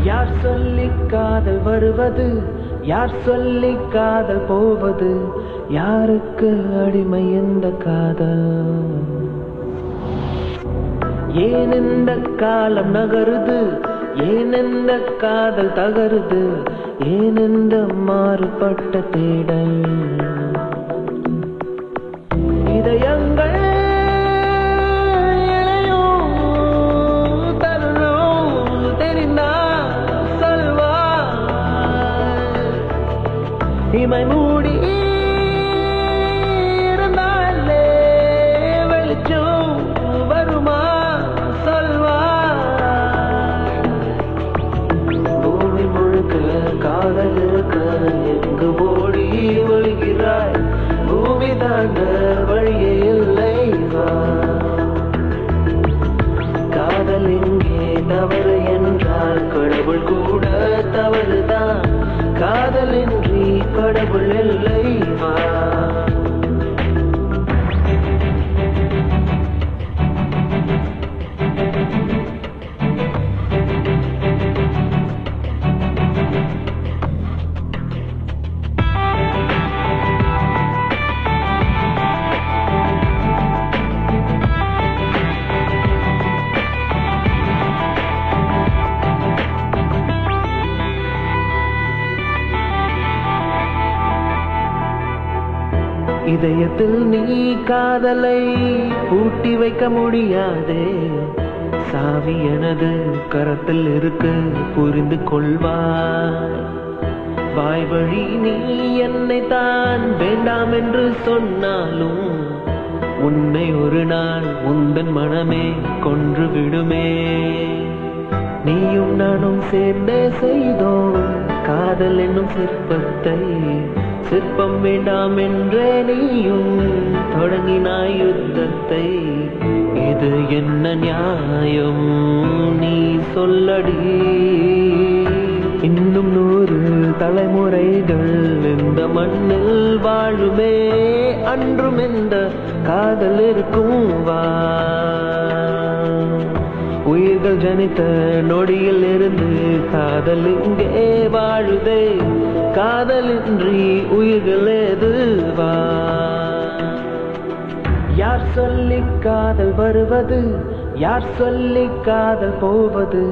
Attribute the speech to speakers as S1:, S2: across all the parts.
S1: யார் சொல்லி காதல் வருவது, யார் சொல்லி காதல் போவது, யாருக்கு அடிமை இந்த காதல்? ஏன் இந்த காலம் நகருது, ஏன் இந்த காதல் தகருது, ஏன் இந்த மாறுபட்ட தேடல்? இதயங்கள் இமை மூடி இருந்தாலே வெளிச்சம் வருமா சொல்வா? பூமி முழுக்க காதல் இருக்க எங்கு ஓடி ஒழுகிறாய்? பூமி தாண்ட வழியே இல்லை வா. காதல் இங்கே தவறு என்றால் கடவுள் கூட தவறுதான். காதலின்றி கடவுள் இல்லை வா. இதயத்தில் நீ காதலை பூட்டி வைக்க முடியாதே. சாவி எனது கரத்தில் இருக்கு, புரிந்து கொள்வாய். வாய் வழி நீ என்னை தான் வேண்டாம் என்று சொன்னாலும் உன்னை ஒரு நாள் உந்தன் மனமே கொன்று விடுமே. நீயும் நானும் சேர்ந்தே செய்தோம் காதல் என்னும் சிற்பத்தை. சிற்பம் வேண்டாம் என்றே நீயும் தொடங்கினாய் யுத்தத்தை. இது என்ன நியாயம் நீ சொல்லடி? இன்னும் 100 தலைமுறைகள் இந்த மண்ணில் வாழுமே, அன்றும் இந்த காதல் இருக்கும் வா. உயிர்கள் ஜனித்த நொடியில் இருந்து காதல் இங்கே வாழுதே. காதலின்றி உயிர்கள் ஏது வா. யார் சொல்லி காதல் வருவது, யார் சொல்லி காதல் போவது,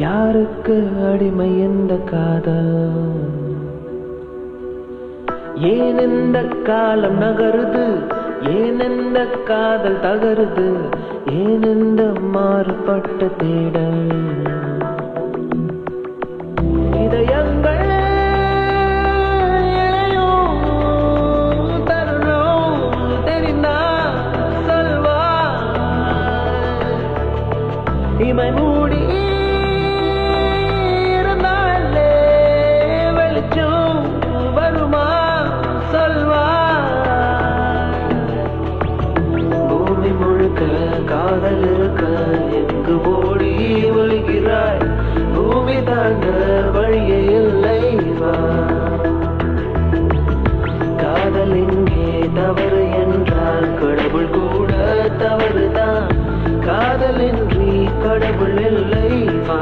S1: யாருக்கு அடிமை இந்த காதல்? ஏன் இந்த காலம் நகருது, ஏன் இந்த காதல் தகருது, ஏன் இந்த மாறுபட்ட தேடல்? இதயங்கள் இமை மூடி இருந்தாலே வெளிச்சம் வருமா சொல்வா? பூமி முழுக்க காதல் இருக்க எங்கு ஓடி ஒழுகிறாய்? பூமி தாண்ட வழியே இல்லை வா. காதல் இங்கே தவறு என்றால் கடவுள் கூட தவறுதான். காதலின்றி கடவுள் இல்லை வா.